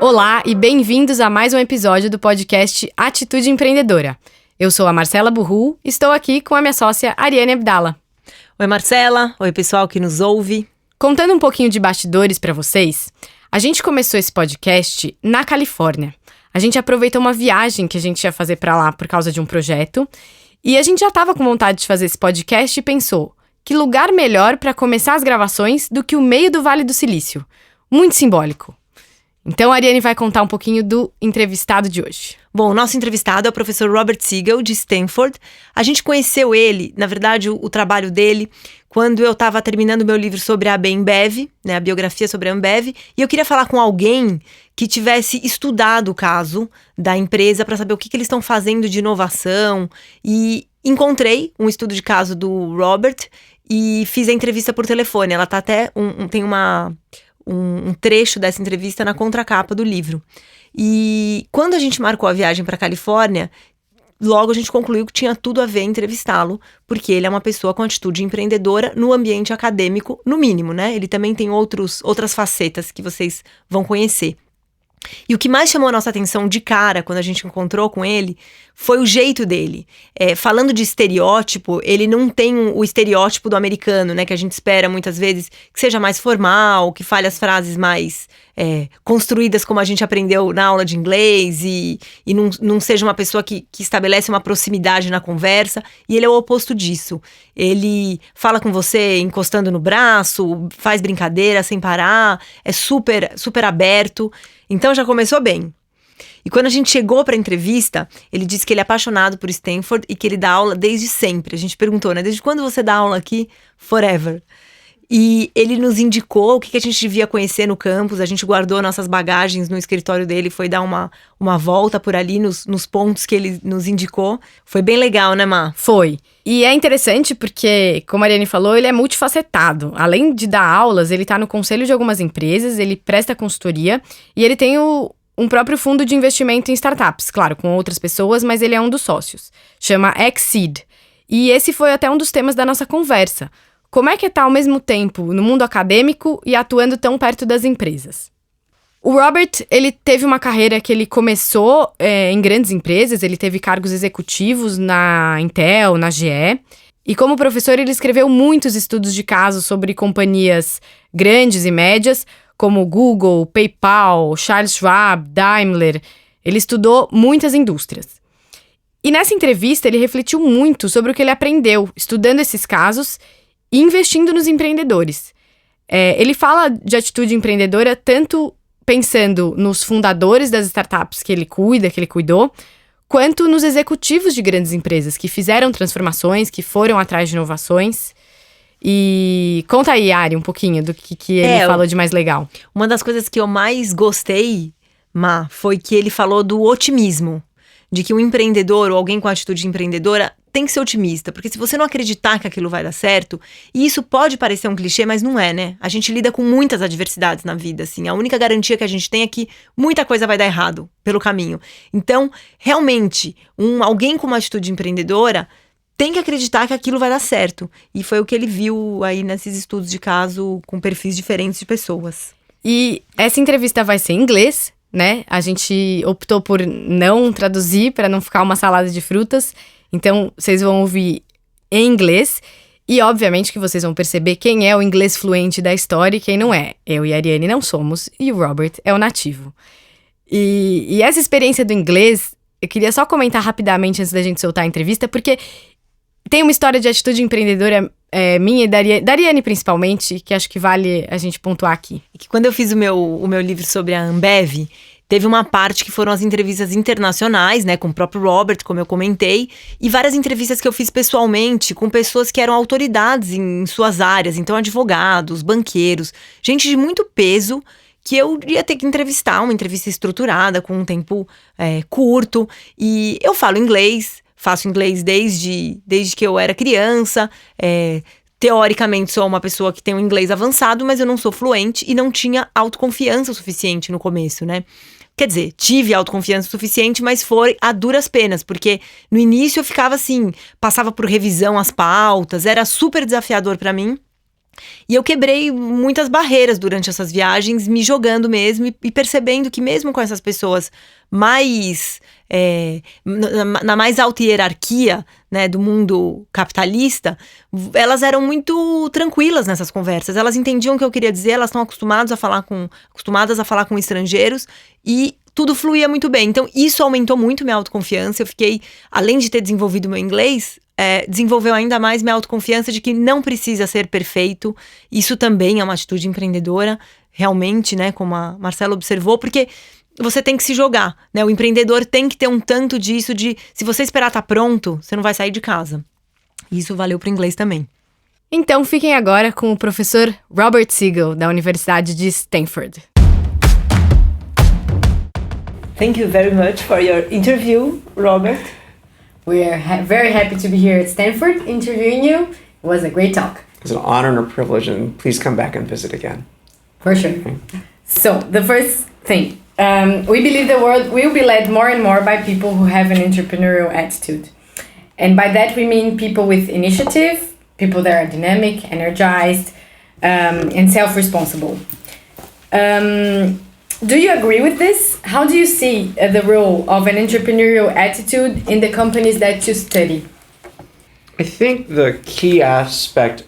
Olá e bem-vindos a mais um episódio do podcast Atitude Empreendedora. Eu sou a Marcela Burru, estou aqui com a minha sócia Ariane Abdala. Oi Marcela, oi pessoal que nos ouve. Contando um pouquinho de bastidores para vocês, a gente começou esse podcast na Califórnia. A gente aproveitou uma viagem que a gente ia fazer para lá por causa de um projeto e a gente já estava com vontade de fazer esse podcast e pensou, que lugar melhor para começar as gravações do que o meio do Vale do Silício. Muito simbólico. Então a Ariane vai contar um pouquinho do entrevistado de hoje. Bom, o nosso entrevistado é o professor Robert Siegel, de Stanford. A gente conheceu ele, na verdade, o trabalho dele, quando eu estava terminando meu livro sobre a Ambev, né, a biografia sobre a Ambev, e eu queria falar com alguém que tivesse estudado o caso da empresa para saber o que eles estão fazendo de inovação. E encontrei um estudo de caso do Robert e fiz a entrevista por telefone. Ela tá até tem um trecho dessa entrevista na contracapa do livro. E quando a gente marcou a viagem para a Califórnia, logo a gente concluiu que tinha tudo a ver entrevistá-lo, porque ele é uma pessoa com atitude empreendedora no ambiente acadêmico, no mínimo, né? Ele também tem outras facetas que vocês vão conhecer. E o que mais chamou a nossa atenção de cara quando a gente encontrou com ele foi o jeito dele. Falando de estereótipo, ele não tem o estereótipo do americano, né? Que a gente espera muitas vezes que seja mais formal, que fale as frases mais construídas como a gente aprendeu na aula de inglês e não seja uma pessoa que estabelece uma proximidade na conversa. E ele é o oposto disso. Ele fala com você encostando no braço, faz brincadeira sem parar, é super, super aberto. Então já começou bem. E quando a gente chegou para a entrevista, ele disse que ele é apaixonado por Stanford e que ele dá aula desde sempre. A gente perguntou, né? Desde quando você dá aula aqui? Forever. E ele nos indicou o que a gente devia conhecer no campus. A gente guardou nossas bagagens no escritório dele, foi dar uma volta por ali nos pontos que ele nos indicou. Foi bem legal, né, Má? Foi. E é interessante porque, como a Ariane falou, ele é multifacetado. Além de dar aulas, ele está no conselho de algumas empresas, ele presta consultoria e ele tem um próprio fundo de investimento em startups, claro, com outras pessoas, mas ele é um dos sócios. Chama Exceed. E esse foi até um dos temas da nossa conversa. Como é que tá ao mesmo tempo no mundo acadêmico e atuando tão perto das empresas? O Robert, ele teve uma carreira que ele começou em grandes empresas, ele teve cargos executivos na Intel, na GE. E como professor, ele escreveu muitos estudos de caso sobre companhias grandes e médias, como Google, PayPal, Charles Schwab, Daimler. Ele estudou muitas indústrias. E nessa entrevista, ele refletiu muito sobre o que ele aprendeu estudando esses casos e investindo nos empreendedores. Ele fala de atitude empreendedora tanto pensando nos fundadores das startups que ele cuidou, quanto nos executivos de grandes empresas que fizeram transformações, que foram atrás de inovações. E conta aí, Ari, um pouquinho do que ele falou de mais legal. Uma das coisas que eu mais gostei, Má, foi que ele falou do otimismo. De que um empreendedor ou alguém com atitude empreendedora tem que ser otimista, porque se você não acreditar que aquilo vai dar certo, e isso pode parecer um clichê, mas não é, né? A gente lida com muitas adversidades na vida, assim. A única garantia que a gente tem é que muita coisa vai dar errado pelo caminho. Então, realmente, alguém com uma atitude empreendedora tem que acreditar que aquilo vai dar certo. E foi o que ele viu aí nesses estudos de caso com perfis diferentes de pessoas. E essa entrevista vai ser em inglês, né? A gente optou por não traduzir para não ficar uma salada de frutas. Então, vocês vão ouvir em inglês. E, obviamente, que vocês vão perceber quem é o inglês fluente da história e quem não é. Eu e a Ariane não somos, e o Robert é o nativo. E essa experiência do inglês, eu queria só comentar rapidamente antes da gente soltar a entrevista, porque tem uma história de atitude empreendedora minha e da Ariane principalmente, que acho que vale a gente pontuar aqui. E que quando eu fiz o meu livro sobre a Ambev, teve uma parte que foram as entrevistas internacionais, né, com o próprio Robert, como eu comentei, e várias entrevistas que eu fiz pessoalmente com pessoas que eram autoridades em suas áreas, então advogados, banqueiros, gente de muito peso, que eu ia ter que entrevistar, uma entrevista estruturada, com um tempo curto, e eu falo inglês, faço inglês desde que eu era criança, teoricamente sou uma pessoa que tem um inglês avançado, mas eu não sou fluente e não tinha autoconfiança o suficiente no começo, né? Quer dizer, tive autoconfiança o suficiente, mas foi a duras penas, porque no início eu ficava assim, passava por revisão as pautas, era super desafiador pra mim. E eu quebrei muitas barreiras durante essas viagens, me jogando mesmo e percebendo que mesmo com essas pessoas mais na mais alta hierarquia, né, do mundo capitalista, elas eram muito tranquilas nessas conversas. Elas entendiam o que eu queria dizer, elas estão acostumadas a falar com estrangeiros e tudo fluía muito bem. Então isso aumentou muito minha autoconfiança. Eu fiquei, além de ter desenvolvido meu inglês, desenvolveu ainda mais minha autoconfiança de que não precisa ser perfeito. Isso também é uma atitude empreendedora, realmente, né, como a Marcela observou, porque você tem que se jogar, né? O empreendedor tem que ter um tanto disso de, se você esperar estar pronto, você não vai sair de casa. E isso valeu para o inglês também. Então fiquem agora com o professor Robert Siegel, da Universidade de Stanford. Thank you very much for your interview, Robert. We are very happy to be here at Stanford interviewing you. It was a great talk. It's an honor and a privilege, and please come back and visit again. For sure. Okay. So, the first thing, we believe the world will be led more and more by people who have an entrepreneurial attitude. And by that we mean people with initiative, people that are dynamic, energized, and self-responsible. Do you agree with this? How do you see the role of an entrepreneurial attitude in the companies that you study? I think the key aspect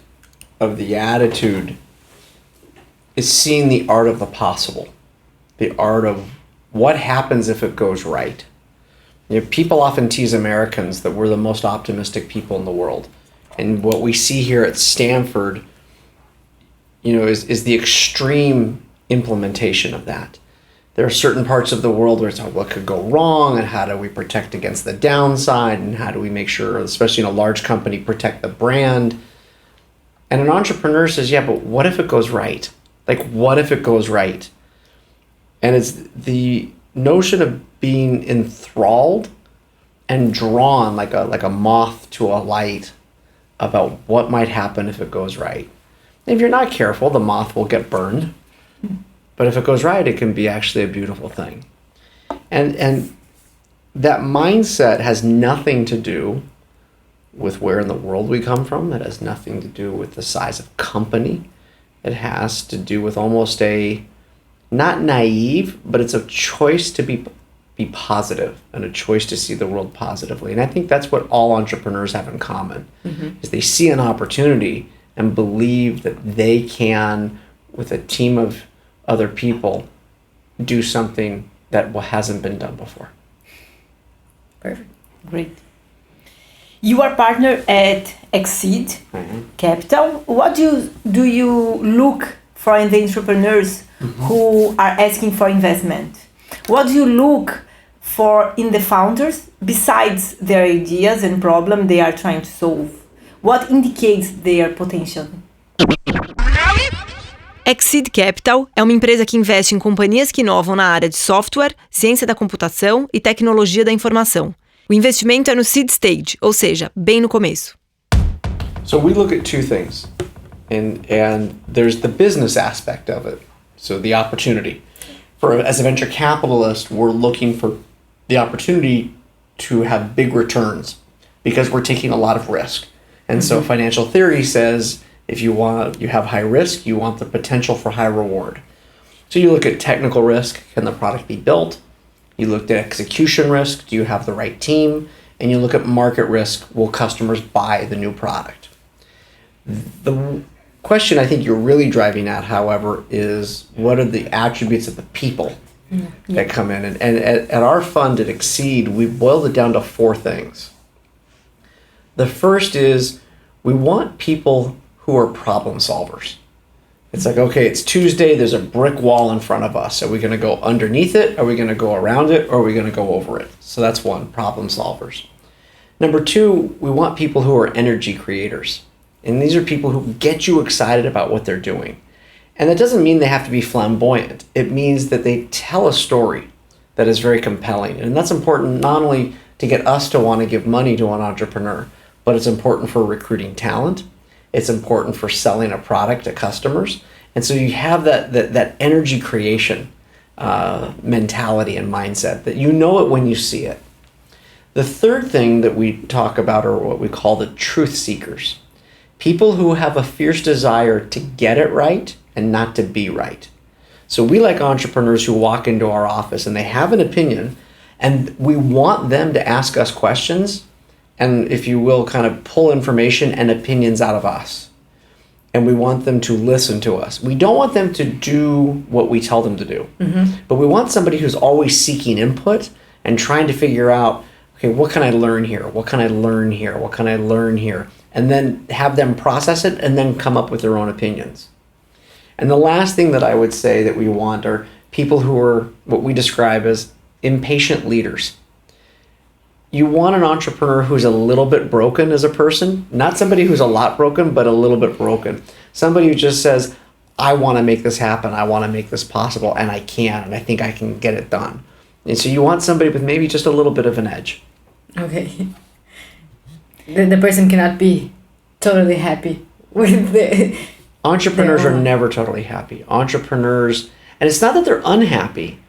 of the attitude is seeing the art of the possible, the art of what happens if it goes right. You know, people often tease Americans that we're the most optimistic people in the world. And what we see here at Stanford, is the extreme implementation of that. There are certain parts of the world where it's what could go wrong and how do we protect against the downside and how do we make sure, especially in a large company, protect the brand. And an entrepreneur says, yeah, but what if it goes right? Like, what if it goes right? And it's the notion of being enthralled and drawn like a moth to a light about what might happen if it goes right. And if you're not careful, the moth will get burned. But if it goes right, it can be actually a beautiful thing. And that mindset has nothing to do with where in the world we come from. It has nothing to do with the size of company. It has to do with almost not naive, but it's a choice to be positive and a choice to see the world positively. And I think that's what all entrepreneurs have in common, is they see an opportunity and believe that they can, with a team of other people, do something that hasn't been done before. Perfect. Great. You are partner at Exceed Capital. What do you look for in the entrepreneurs who are asking for investment? What do you look for in the founders besides their ideas and problem they are trying to solve? What indicates their potential? Exceed Capital é uma empresa que investe em companhias que inovam na área de software, ciência da computação e tecnologia da informação. O investimento é no seed stage, ou seja, bem no começo. So we look at two things, and there's the business aspect of it. So the opportunity. As a venture capitalist, we're looking for the opportunity to have big returns because we're taking a lot of risk. And so financial theory says if you have high risk, you want the potential for high reward. So you look at technical risk, can the product be built? You look at execution risk, do you have the right team? And you look at market risk, will customers buy the new product? The question I think you're really driving at, however, is what are the attributes of the people that come in? And at our fund at Exceed, we boiled it down to four things. The first is we want people who are problem solvers. It's like, okay, it's Tuesday, there's a brick wall in front of us. Are we going to go underneath it? Are we going to go around it? Or are we going to go over it? So that's one, problem solvers. Number two, we want people who are energy creators. And these are people who get you excited about what they're doing. And that doesn't mean they have to be flamboyant. It means that they tell a story that is very compelling. And that's important not only to get us to want to give money to an entrepreneur, but it's important for recruiting talent. It's important for selling a product to customers. And so you have that energy creation mentality and mindset that you know it when you see it. The third thing that we talk about are what we call the truth seekers. People who have a fierce desire to get it right and not to be right. So we like entrepreneurs who walk into our office and they have an opinion, and we want them to ask us questions and, if you will, kind of pull information and opinions out of us. And we want them to listen to us. We don't want them to do what we tell them to do. But we want somebody who's always seeking input and trying to figure out, okay, what can I learn here? What can I learn here? What can I learn here? And then have them process it and then come up with their own opinions. And the last thing that I would say that we want are people who are what we describe as impatient leaders. You want an entrepreneur who's a little bit broken as a person, not somebody who's a lot broken, but a little bit broken. Somebody who just says, I want to make this happen. I want to make this possible, and I can, and I think I can get it done. And so you want somebody with maybe just a little bit of an edge. Okay. The person cannot be totally happy with the... Entrepreneurs are never totally happy. Entrepreneurs, and it's not that they're unhappy.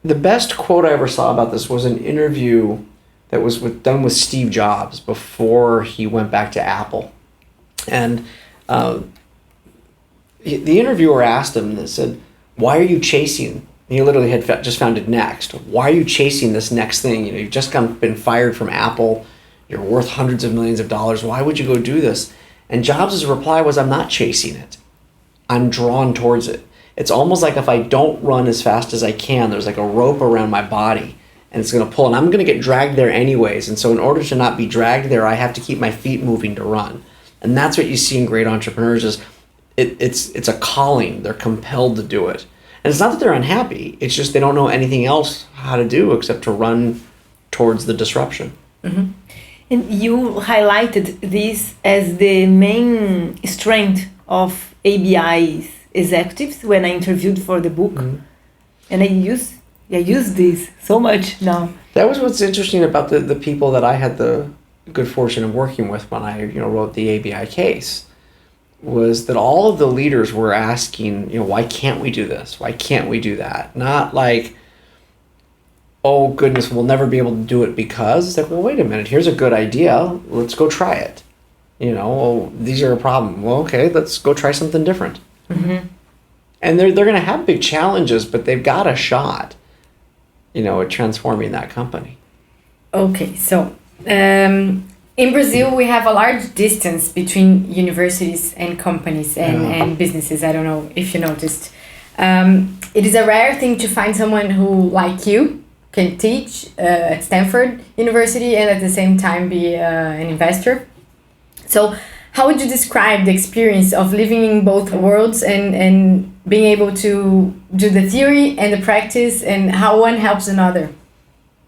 The best quote I ever saw about this was an interview that was done with Steve Jobs before he went back to Apple. And the interviewer asked him, and said, why are you chasing? He literally had just founded Next. Why are you chasing this next thing? You know, you've just been fired from Apple. You're worth hundreds of millions of dollars. Why would you go do this? And Jobs' reply was, I'm not chasing it. I'm drawn towards it. It's almost like if I don't run as fast as I can, there's like a rope around my body and it's going to pull, and I'm going to get dragged there anyways. And so in order to not be dragged there, I have to keep my feet moving to run. And that's what you see in great entrepreneurs is it's a calling. They're compelled to do it. And it's not that they're unhappy. It's just they don't know anything else how to do except to run towards the disruption. And you highlighted this as the main strength of ABI's executives when I interviewed for the book. And I use this so much now. That was what's interesting about the people that I had the good fortune of working with when I wrote the ABI case, was that all of the leaders were asking, why can't we do this? Why can't we do that? Not like, oh goodness, we'll never be able to do it because. It's like, well, wait a minute, here's a good idea. Let's go try it. These are a problem. Well, okay, let's go try something different. And they're going to have big challenges, but they've got a shot, at transforming that company. Okay, so in Brazil, we have a large distance between universities and companies and businesses. I don't know if you noticed. It is a rare thing to find someone who, like you, can teach at Stanford University and at the same time be an investor. So how would you describe the experience of living in both worlds and being able to do the theory and the practice, and how one helps another?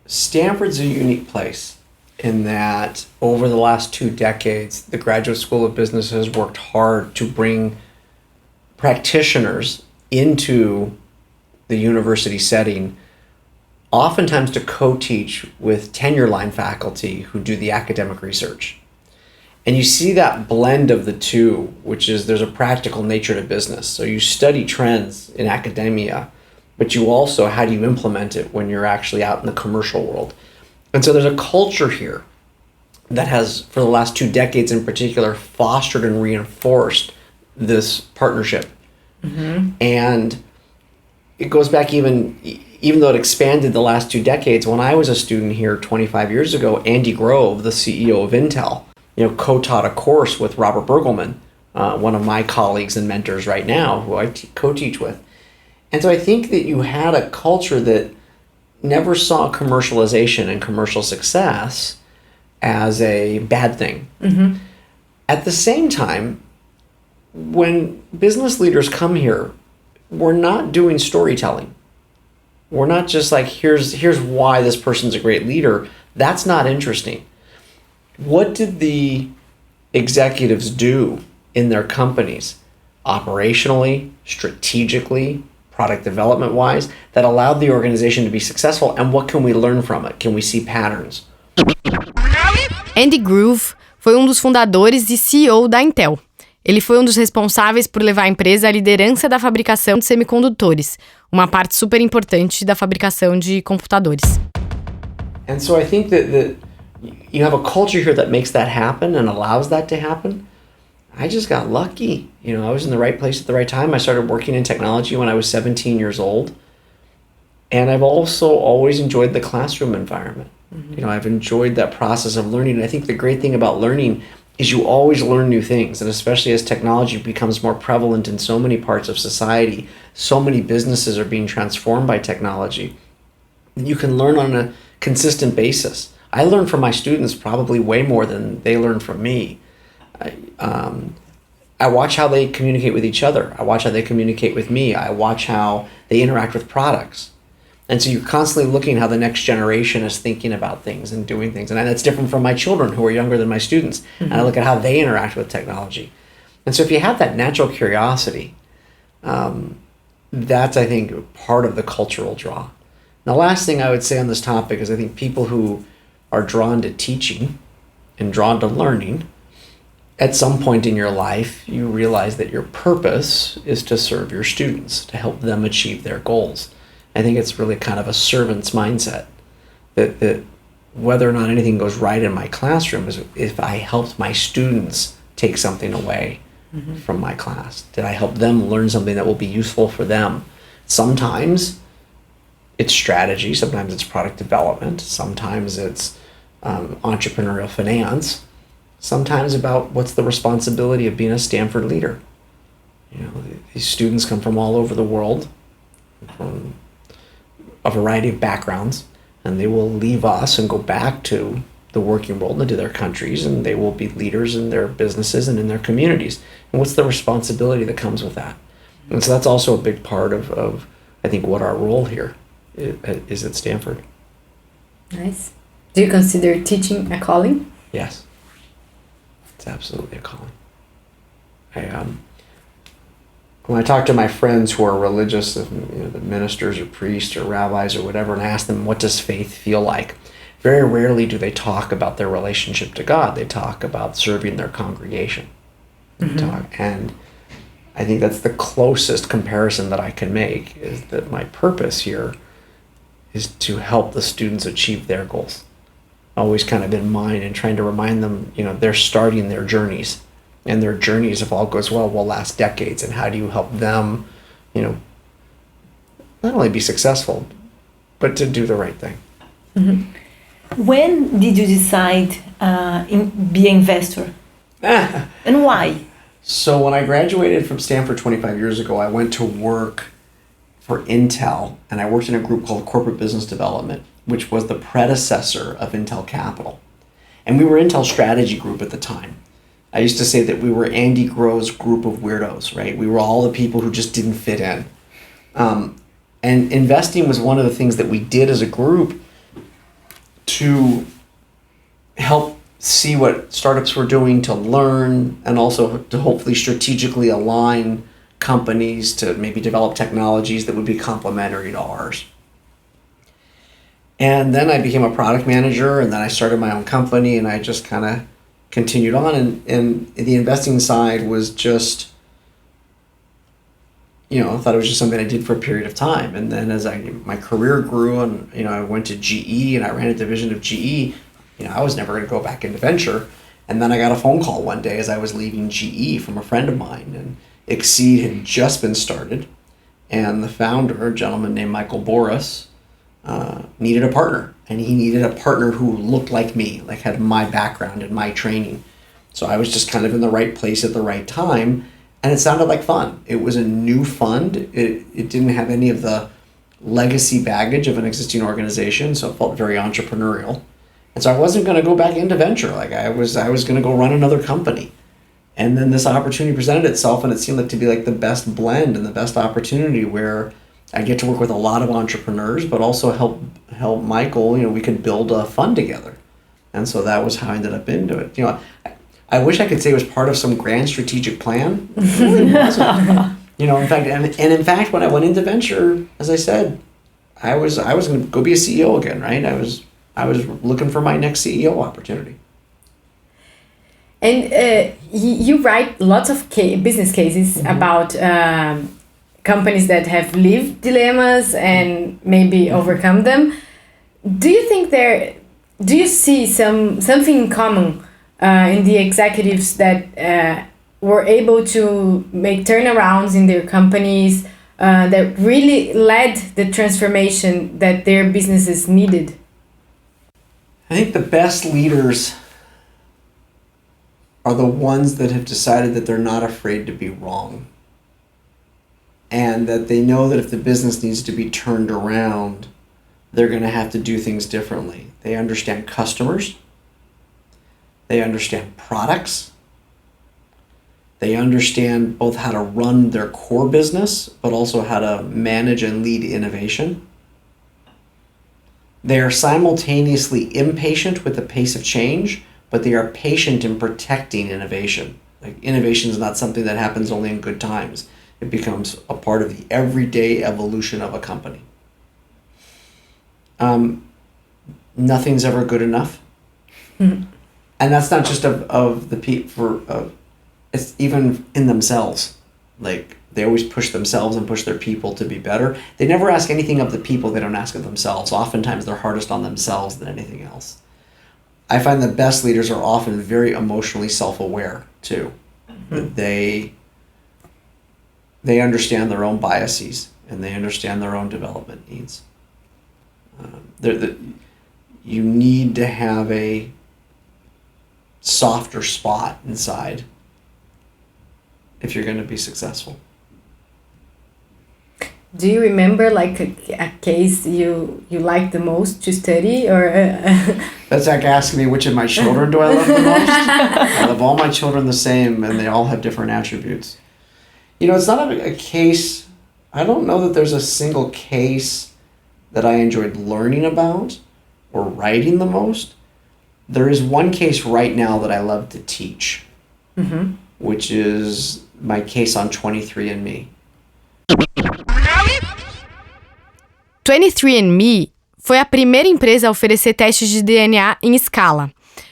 Stanford's a unique place in that over the last 2 decades, the Graduate School of Business has worked hard to bring practitioners into the university setting, oftentimes to co-teach with tenure-line faculty who do the academic research. And you see that blend of the two, which is there's a practical nature to business. So you study trends in academia, but you also, how do you implement it when you're actually out in the commercial world? And so there's a culture here that has, for the last 2 decades in particular, fostered and reinforced this partnership. And it goes back even though it expanded the last 2 decades, when I was a student here 25 years ago, Andy Grove, the CEO of Intel, co-taught a course with Robert Bergelman, one of my colleagues and mentors right now, who I co-teach with. And so I think that you had a culture that never saw commercialization and commercial success as a bad thing. At the same time, when business leaders come here, we're not doing storytelling. We're not just like, here's why this person's a great leader. That's not interesting. What did the executives do in their companies, operationally, strategically, product development-wise, that allowed the organization to be successful, and what can we learn from it? Can we see patterns? Andy Grove foi dos fundadores e CEO da Intel. Ele foi dos responsáveis por levar a empresa à liderança da fabricação de semicondutores, uma parte super importante da fabricação de computadores. And so I think that you have a culture here that makes that happen and allows that to happen. I just got lucky. You know, I was in the right place at the right time. I started working in technology when I was 17 years old. And I've also always enjoyed the classroom environment. Mm-hmm. You know, I've enjoyed that process of learning. And I think the great thing about learning is you always learn new things. And especially as technology becomes more prevalent in so many parts of society, so many businesses are being transformed by technology. You can learn on a consistent basis. I learn from my students probably way more than they learn from me. I watch how they communicate with each other. I watch how they communicate with me. I watch how they interact with products. And so you're constantly looking how the next generation is thinking about things and doing things. And that's different from my children who are younger than my students. Mm-hmm. And I look at how they interact with technology. And so if you have that natural curiosity, that's, I think, part of the cultural draw. And the last thing I would say on this topic is I think people who are drawn to teaching and drawn to learning, at some point in your life, you realize that your purpose is to serve your students, to help them achieve their goals. I think it's really kind of a servant's mindset that whether or not anything goes right in my classroom is if I helped my students take something away mm-hmm. from my class. Did I help them learn something that will be useful for them? Sometimes it's strategy, sometimes it's product development, sometimes it's entrepreneurial finance, sometimes about what's the responsibility of being a Stanford leader. You know, these students come from all over the world, from a variety of backgrounds, and they will leave us and go back to the working world and to their countries, and they will be leaders in their businesses and in their communities. And what's the responsibility that comes with that? And so that's also a big part of I think, what our role here is at Stanford. Nice. Do you consider teaching a calling? Yes. It's absolutely a calling. When I talk to my friends who are religious, you know, the ministers or priests or rabbis or whatever, and ask them, what does faith feel like? Very rarely do they talk about their relationship to God. They talk about serving their congregation. Mm-hmm. And I think that's the closest comparison that I can make, is that my purpose here is to help the students achieve their goals. Always kind of in mind, and trying to remind them, you know, they're starting their journeys. And their journeys, if all goes well, will last decades. And how do you help them, you know, not only be successful, but to do the right thing? Mm-hmm. When did you decide be an investor? And why? So when I graduated from Stanford 25 years ago, I went to work for Intel, and I worked in a group called Corporate Business Development, which was the predecessor of Intel Capital. And we were Intel Strategy Group at the time. I used to say that we were Andy Grove's group of weirdos, right? We were all the people who just didn't fit in. And investing was one of the things that we did as a group to help see what startups were doing, to learn, and also to hopefully strategically align companies to maybe develop technologies that would be complementary to ours. And then I became a product manager, and then I started my own company, and I just kind of continued on, and the investing side was just, you know, I thought it was just something I did for a period of time. And then as my career grew, and, you know, I went to GE and I ran a division of GE, you know, I was never going to go back into venture. And then I got a phone call one day as I was leaving GE from a friend of mine, and Exceed had just been started, and the founder, a gentleman named Michael Boris, needed a partner, and he needed a partner who looked like me, like had my background and my training. So I was just kind of in the right place at the right time, and it sounded like fun. It was a new fund. It didn't have any of the legacy baggage of an existing organization, so it felt very entrepreneurial. And so I wasn't going to go back into venture. Like I was going to go run another company. And then this opportunity presented itself, and it seemed like to be like the best blend and the best opportunity where I get to work with a lot of entrepreneurs, but also help Michael, you know, we could build a fund together. And so that was how I ended up into it. You know, I wish I could say it was part of some grand strategic plan. It really wasn't. You know, in fact, and in fact, when I went into venture, as I said, I was going to go be a CEO again, right? I was looking for my next CEO opportunity. And you write lots of business cases mm-hmm. about companies that have lived dilemmas and maybe overcome them. Do you think do you see something in common in the executives that were able to make turnarounds in their companies that really led the transformation that their businesses needed? I think the best leaders are the ones that have decided that they're not afraid to be wrong. And that they know that if the business needs to be turned around, they're going to have to do things differently. They understand customers. They understand products. They understand both how to run their core business, but also how to manage and lead innovation. They are simultaneously impatient with the pace of change, but they are patient in protecting innovation. Like, innovation is not something that happens only in good times. It becomes a part of the everyday evolution of a company. Nothing's ever good enough. Mm-hmm. And that's not just of the people, it's even in themselves. Like, they always push themselves and push their people to be better. They never ask anything of the people they don't ask of themselves. Oftentimes they're hardest on themselves than anything else. I find the best leaders are often very emotionally self-aware too. Mm-hmm. They understand their own biases and they understand their own development needs. You need to have a softer spot inside if you're going to be successful. Do you remember like a case you like the most to study, or? That's like asking me which of my children do I love the most. I love all my children the same, and they all have different attributes. You know, it's not a case. I don't know that there's a single case that I enjoyed learning about or writing the most. There is one case right now that I love to teach, mm-hmm. which is my case on 23andMe. 23andMe foi a primeira empresa a oferecer testes de DNA em escala.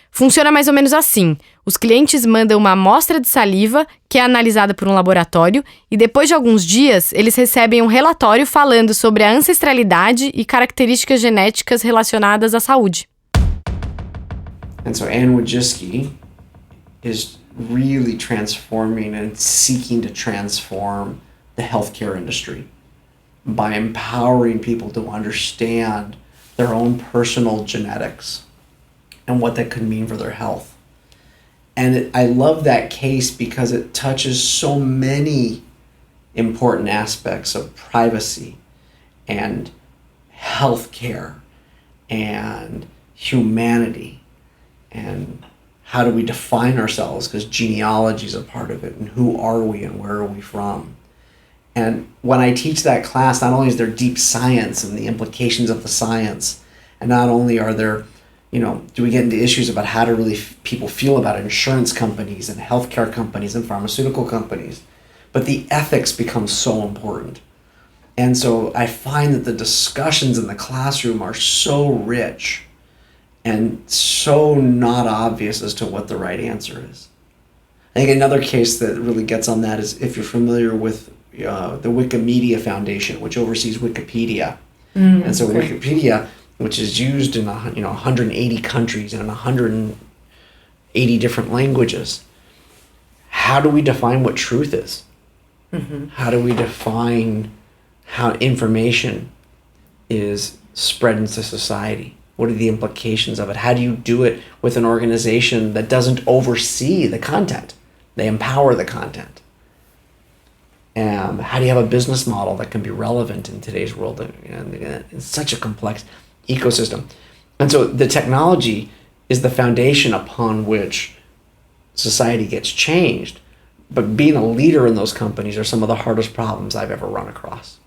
Funciona mais ou menos assim. Os clientes mandam uma amostra de saliva, que é analisada por um laboratório, e depois de alguns dias, eles recebem um relatório falando sobre a ancestralidade e características genéticas relacionadas à saúde. And so Anne Wojcicki is really transforming and seeking to transform the healthcare industry by empowering people to understand their own personal genetics and what that could mean for their health. And I love that case because it touches so many important aspects of privacy and healthcare and humanity and how do we define ourselves, because genealogy is a part of it, and who are we and where are we from. And when I teach that class, not only is there deep science and the implications of the science, and not only are there, do we get into issues about how do really people feel about insurance companies and healthcare companies and pharmaceutical companies, but the ethics become so important. And so I find that the discussions in the classroom are so rich and so not obvious as to what the right answer is. I think another case that really gets on that is if you're familiar with the Wikimedia Foundation, which oversees Wikipedia. And so Wikipedia, which is used in 180 countries and in 180 different languages, how do we define what truth is? Mm-hmm. How do we define how information is spread into society? What are the implications of it? How do you do it with an organization that doesn't oversee the content? They empower the content. How do you have a business model that can be relevant in today's world? And it's such a complex ecosystem. And so the technology is the foundation upon which society gets changed. But being a leader in those companies are some of the hardest problems I've ever run across.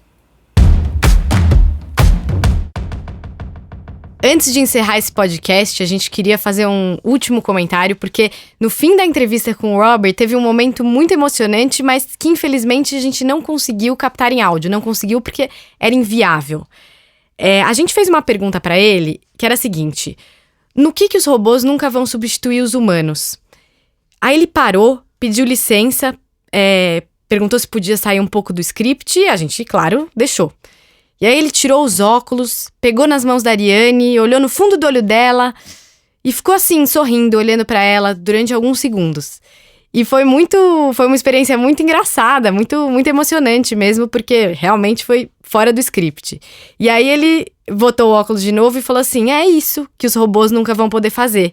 Antes de encerrar esse podcast, a gente queria fazer um último comentário, porque no fim da entrevista com o Robert, teve um momento muito emocionante, mas que infelizmente a gente não conseguiu captar em áudio. Não conseguiu porque era inviável. A gente fez uma pergunta para ele, que era a seguinte: no que os robôs nunca vão substituir os humanos? Aí ele parou, pediu licença, perguntou se podia sair um pouco do script e a gente, claro, deixou. E aí ele tirou os óculos, pegou nas mãos da Ariane, olhou no fundo do olho dela e ficou assim, sorrindo, olhando para ela durante alguns segundos. E foi uma experiência muito engraçada, muito emocionante mesmo, porque realmente foi fora do script. E aí ele botou o óculos de novo e falou assim: é isso que os robôs nunca vão poder fazer.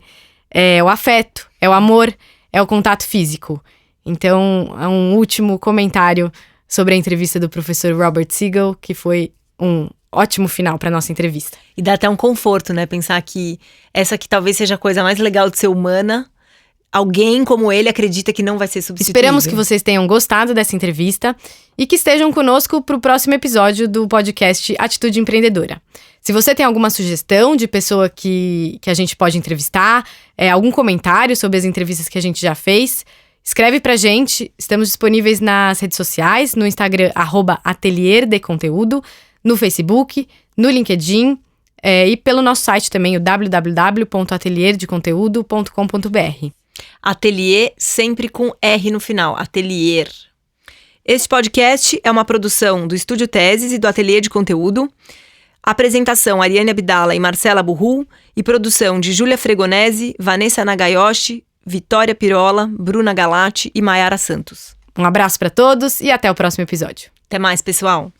É o afeto, é o amor, é o contato físico. Então, é um último comentário sobre a entrevista do professor Robert Siegel, que foi um ótimo final para nossa entrevista. E dá até um conforto, né? Pensar que essa aqui talvez seja a coisa mais legal de ser humana. Alguém como ele acredita que não vai ser substituível. Esperamos que vocês tenham gostado dessa entrevista e que estejam conosco para o próximo episódio do podcast Atitude Empreendedora. Se você tem alguma sugestão de pessoa que a gente pode entrevistar, algum comentário sobre as entrevistas que a gente já fez, escreve pra gente. Estamos disponíveis nas redes sociais, no Instagram @atelierdeconteúdo, no Facebook, no LinkedIn e pelo nosso site também, o www.atelierdeconteúdo.com.br. Atelier sempre com R no final, Atelier. Este podcast é uma produção do Estúdio Teses e do Atelier de Conteúdo. Apresentação Ariane Abdala e Marcela Burru e produção de Júlia Fregonese, Vanessa Nagayoshi, Vitória Pirola, Bruna Galati e Maiara Santos. Um abraço para todos e até o próximo episódio. Até mais, pessoal!